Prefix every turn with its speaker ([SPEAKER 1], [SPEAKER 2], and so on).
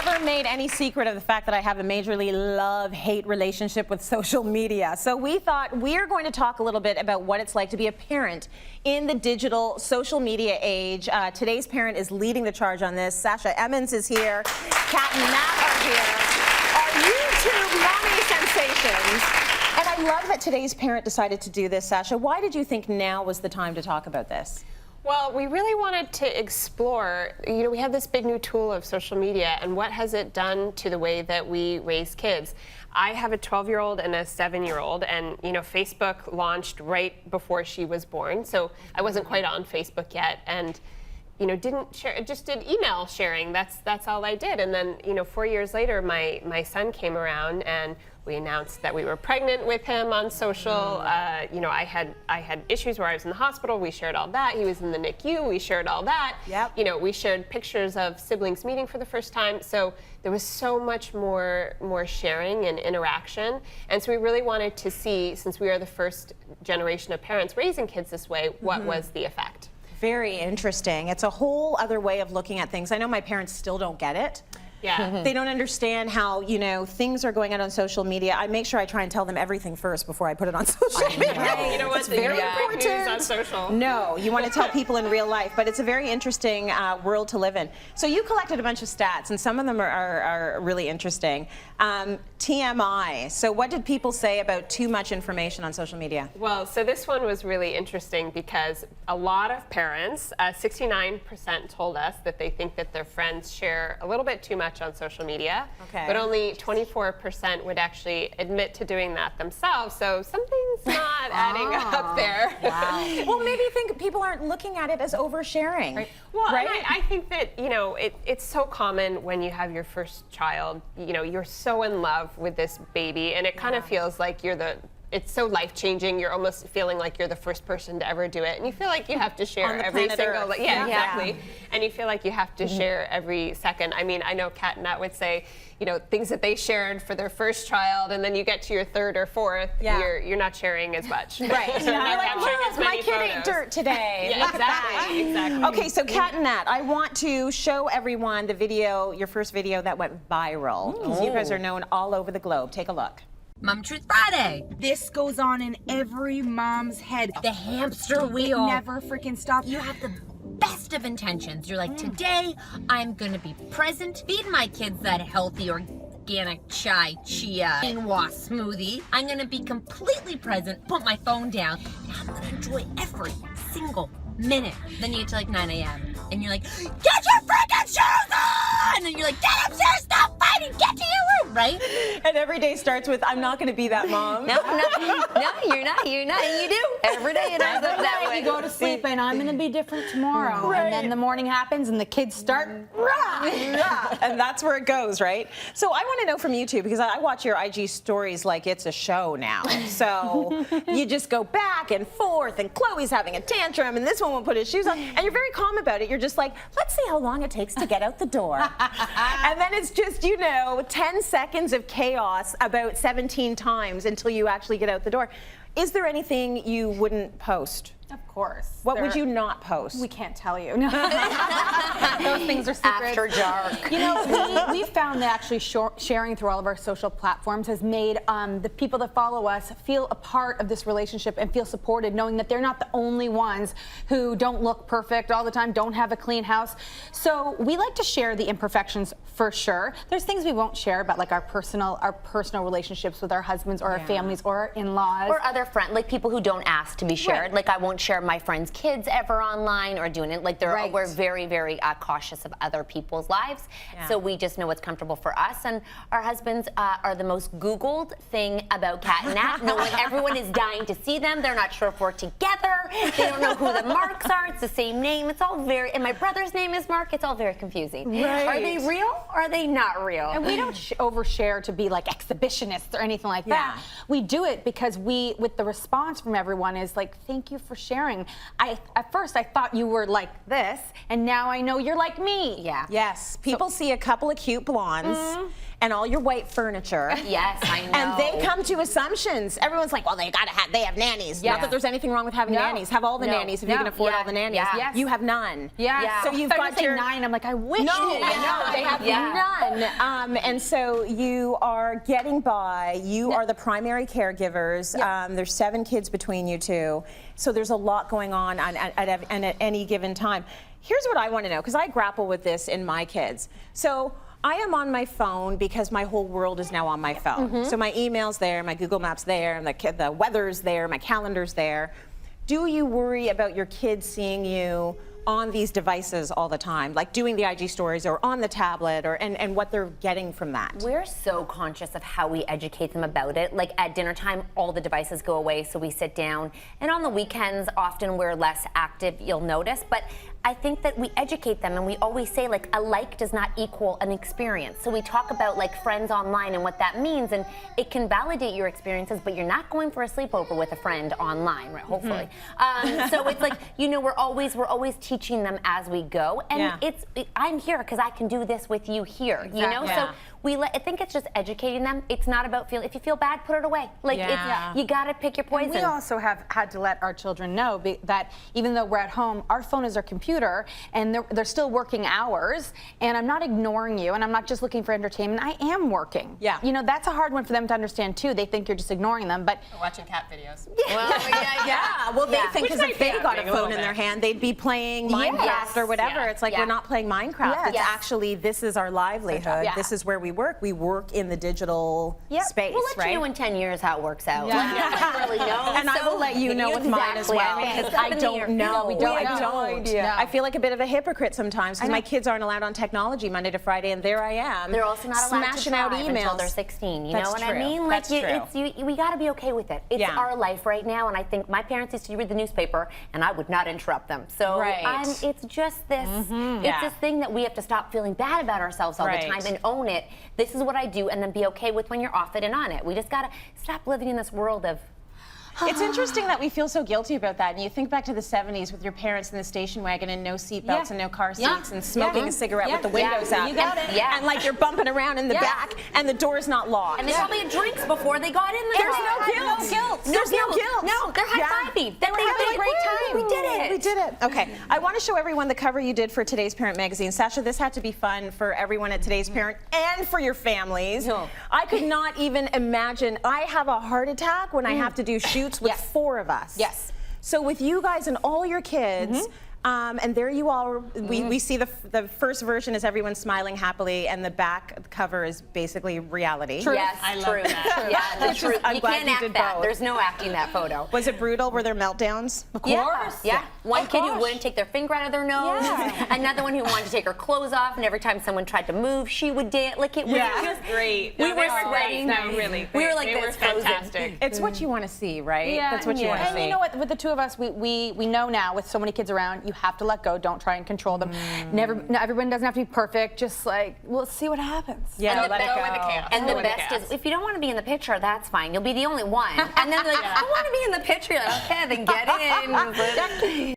[SPEAKER 1] never made any secret of the fact that I have a majorly love-hate relationship with social media. So we thought we're going to talk a little bit about what it's like to be a parent in the digital social media age. Today's parent is leading the charge on this. Sasha Emmons is here. Kat and Matt are here. Our YouTube mommy sensations. And I love that today's parent decided to do this, Sasha. Why did you think now was the time to talk about this?
[SPEAKER 2] Well, we really wanted to explore, we have this big new tool of social media, and what has it done to the way that we raise kids? I have a 12-year-old and a 7-year-old, and Facebook launched right before she was born, so I wasn't quite on Facebook yet, and didn't share, just did email sharing. That's all I did. And then 4 years later, my son came around, and we announced that we were pregnant with him on social. I had issues where I was in the hospital. We shared all that. He was in the NICU. We shared all that.
[SPEAKER 1] Yep.
[SPEAKER 2] We shared pictures of siblings meeting for the first time. So there was so much more sharing and interaction. And so we really wanted to see, since we are the first generation of parents raising kids this way, what was the effect?
[SPEAKER 1] Very interesting. It's a whole other way of looking at things. I know my parents still don't get it.
[SPEAKER 2] Yeah.
[SPEAKER 1] They don't understand how, things are going out on social media. I make sure I try and tell them everything first before I put it on social media.
[SPEAKER 2] Right. You know what?
[SPEAKER 1] It's very important.
[SPEAKER 2] News on social.
[SPEAKER 1] No, you want to tell people in real life, but it's a very interesting world to live in. So you collected a bunch of stats, and some of them are really interesting. TMI. So what did people say about too much information on social media?
[SPEAKER 2] Well, so this one was really interesting because a lot of parents, 69% told us that they think that their friends share a little bit too much on social media, but only 24% would actually admit to doing that themselves. So something's not adding up there.
[SPEAKER 1] Wow. Well, maybe think people aren't looking at it as oversharing. Right.
[SPEAKER 2] Well, right? And I think that it's so common when you have your first child. You're so in love with this baby, and it kind of feels like it's so life-changing. You're almost feeling like you're the first person to ever do it, and you feel like you have to share every single. Exactly. And you feel like you have to share every second. I mean, I know Kat and Nat would say, things that they shared for their first child, and then you get to your third or fourth, you're not sharing as much.
[SPEAKER 1] Right. You're like, look, my kid ate dirt today.
[SPEAKER 2] Yeah, exactly.
[SPEAKER 1] Okay, so Kat and Nat, I want to show everyone the video, your first video that went viral. Because you guys are known all over the globe. Take a look.
[SPEAKER 3] Mom Truth Friday.
[SPEAKER 4] This goes on in every mom's head.
[SPEAKER 3] The hamster wheel.
[SPEAKER 4] It never freaking stops.
[SPEAKER 3] You have the best of intentions. You're like, today I'm gonna be present, feed my kids that healthy organic chai chia quinoa smoothie. I'm gonna be completely present, put my phone down, and I'm gonna enjoy every single minute. Then you get to like 9 a.m. and you're like, get your freaking shoes on! And you're like, get upstairs, stop fighting, get to your room, right?
[SPEAKER 1] And every day starts with, I'm not going to be that mom.
[SPEAKER 3] No, you're not, you do. Every day it ends up that way.
[SPEAKER 4] You go to sleep and I'm going to be different tomorrow.
[SPEAKER 1] Right.
[SPEAKER 4] And then the morning happens and the kids start,
[SPEAKER 1] and that's where it goes, right? So I want to know from you two, because I watch your IG stories like it's a show now. So you just go back and forth, and Chloe's having a tantrum, and this one won't put his shoes on, and you're very calm about it. You're just like, let's see how long it takes to get out the door. And then it's just, 10 seconds of chaos about 17 times until you actually get out the door. Is there anything you wouldn't post?
[SPEAKER 4] Of course.
[SPEAKER 1] What would you not post?
[SPEAKER 4] We can't tell you. Those things are secrets.
[SPEAKER 3] After dark.
[SPEAKER 4] We found that actually sharing through all of our social platforms has made the people that follow us feel a part of this relationship and feel supported, knowing that they're not the only ones who don't look perfect all the time, don't have a clean house. So we like to share the imperfections for sure. There's things we won't share about, like our personal relationships with our husbands or our families or our in-laws.
[SPEAKER 5] Or other friends, like people who don't ask to be shared.
[SPEAKER 4] Right.
[SPEAKER 5] Like I won't share my friends' kids ever online or doing it. Like we're very, very cautious of other people's lives. Yeah. So we just know what's comfortable for us. And our husbands are the most Googled thing about Kat and Nat. Everyone is dying to see them. They're not sure if we're together. They don't know who the Marks are. It's the same name. It's all and my brother's name is Mark. It's all very confusing.
[SPEAKER 4] Right.
[SPEAKER 5] Are they real or are they not real?
[SPEAKER 4] And we don't overshare to be like exhibitionists or anything like that. We do it because with the response from everyone is like, thank you for sharing. At first I thought you were like this, and now I know you're like me.
[SPEAKER 5] Yeah.
[SPEAKER 1] Yes, people see a couple of cute blondes and all your white furniture.
[SPEAKER 5] Yes, I know.
[SPEAKER 1] And they come to assumptions. Everyone's like, well, they have nannies. Not that there's anything wrong with having nannies. Have all the nannies if you can afford all the nannies.
[SPEAKER 5] Yes.
[SPEAKER 1] You have none.
[SPEAKER 4] Yeah.
[SPEAKER 1] So you've got your
[SPEAKER 4] 9. I'm like, I wish.
[SPEAKER 1] No,
[SPEAKER 4] you
[SPEAKER 1] no, they have none. And so you are getting by. You are the primary caregivers. There's 7 kids between you two. So there's a lot going on at any given time. Here's what I want to know, because I grapple with this in my kids. So I am on my phone because my whole world is now on my phone. So my email's there, my Google Maps there, and the weather's there, my calendar's there. Do you worry about your kids seeing you on these devices all the time, like doing the IG stories or on the tablet, and what they're getting from that?
[SPEAKER 5] We're so conscious of how we educate them about it. Like at dinner time, all the devices go away, so we sit down. And on the weekends, often we're less active, you'll notice. But I think that we educate them, and we always say, like, a like does not equal an experience. So we talk about, like, friends online and what that means, and it can validate your experiences, but you're not going for a sleepover with a friend online, right? Hopefully. So it's like, you know, we're always teaching them as we go, and I'm here because I can do this with you here, you know? So I think it's just educating them. It's not about if you feel bad, put it away. Like, you gotta pick your poison.
[SPEAKER 4] And we also have had to let our children know that even though we're at home, our phone is our computer, and they're still working hours, and I'm not ignoring you, and I'm not just looking for entertainment. I am working.
[SPEAKER 1] Yeah.
[SPEAKER 4] You know, that's a hard one for them to understand too. They think you're just ignoring them, but
[SPEAKER 2] Watching cat videos.
[SPEAKER 1] Well, well, they think because if they got a phone in their hand, they'd be playing Minecraft or whatever. It's like, we're not playing Minecraft. It's actually, this is our livelihood. This is where we work. We work in the digital space,
[SPEAKER 5] We'll let
[SPEAKER 1] right?
[SPEAKER 5] you know in 10 years how it works out. Like, no one really knows.
[SPEAKER 1] And I will let you know with mine as well, because I don't know.
[SPEAKER 4] we don't
[SPEAKER 1] I
[SPEAKER 4] know.
[SPEAKER 1] don't.
[SPEAKER 4] Yeah.
[SPEAKER 1] I feel like a bit of a hypocrite sometimes because my kids aren't allowed on technology Monday to Friday, and there I am.
[SPEAKER 5] They're also not allowed
[SPEAKER 1] smashing
[SPEAKER 5] to
[SPEAKER 1] out
[SPEAKER 5] drive
[SPEAKER 1] emails
[SPEAKER 5] until they're 16. You
[SPEAKER 1] That's
[SPEAKER 5] know what
[SPEAKER 1] true.
[SPEAKER 5] I mean?
[SPEAKER 1] That's
[SPEAKER 5] Like,
[SPEAKER 1] true.
[SPEAKER 5] we got to be okay with it. It's our life right now, and I think my parents used to read the newspaper, and I would not interrupt them. So it's just this. It's this thing that we have to stop feeling bad about ourselves all the time and own it. This is what I do, and then be okay with when you're off it and on it. We just got to stop living in this world of.
[SPEAKER 1] It's interesting that we feel so guilty about that. And you think back to the 70s with your parents in the station wagon and no seatbelts and no car seats and smoking a cigarette with the windows up.
[SPEAKER 4] You got it.
[SPEAKER 1] And like you're bumping around in the back and the door's not locked.
[SPEAKER 5] And they probably had drinks before they got in the
[SPEAKER 1] There's
[SPEAKER 5] car.
[SPEAKER 1] no guilt. There's no guilt.
[SPEAKER 5] No, they're high-fiving.
[SPEAKER 1] They were having a great time.
[SPEAKER 5] We did it.
[SPEAKER 1] We did it. Okay. I want to show everyone the cover you did for Today's Parent magazine. Sasha, this had to be fun for everyone at Today's Parent and for your families. I could not even imagine. I have a heart attack when I have to do shoots with 4 of us.
[SPEAKER 4] Yes.
[SPEAKER 1] So with you guys and all your kids, and there you all, we see the first version is everyone smiling happily, and the back cover is basically reality.
[SPEAKER 5] Yes,
[SPEAKER 2] I love that.
[SPEAKER 5] Yeah, the truth.
[SPEAKER 1] I'm
[SPEAKER 5] You
[SPEAKER 1] glad
[SPEAKER 5] can't
[SPEAKER 1] you
[SPEAKER 5] act
[SPEAKER 1] did
[SPEAKER 5] that.
[SPEAKER 1] both.
[SPEAKER 5] There's no acting that photo.
[SPEAKER 1] Was it brutal? Were there meltdowns?
[SPEAKER 5] Of course. Yeah. One kid who wouldn't take their finger out of their nose. Another one who wanted to take her clothes off, and every time someone tried to move, she would dance. Like it was just
[SPEAKER 2] Great.
[SPEAKER 5] We
[SPEAKER 2] No,
[SPEAKER 5] were
[SPEAKER 2] they
[SPEAKER 5] sweating.
[SPEAKER 2] great. No, really.
[SPEAKER 5] We were like
[SPEAKER 2] they
[SPEAKER 5] this
[SPEAKER 2] were fantastic.
[SPEAKER 1] It's what you want to see, right? That's what you want to see.
[SPEAKER 4] And you know what? With the 2 of us, we know now with so many kids around, you have to let go. Don't try and control them. Everyone doesn't have to be perfect. Just like, we'll see what happens.
[SPEAKER 1] Yeah,
[SPEAKER 5] And
[SPEAKER 1] let it go.
[SPEAKER 2] with the chaos.
[SPEAKER 5] And the
[SPEAKER 2] Go with the
[SPEAKER 5] best
[SPEAKER 2] chaos.
[SPEAKER 5] is, if you don't want to be in the picture, that's fine. You'll be the only one. And then they're like, I want to be in the picture. You're like, okay, then get in.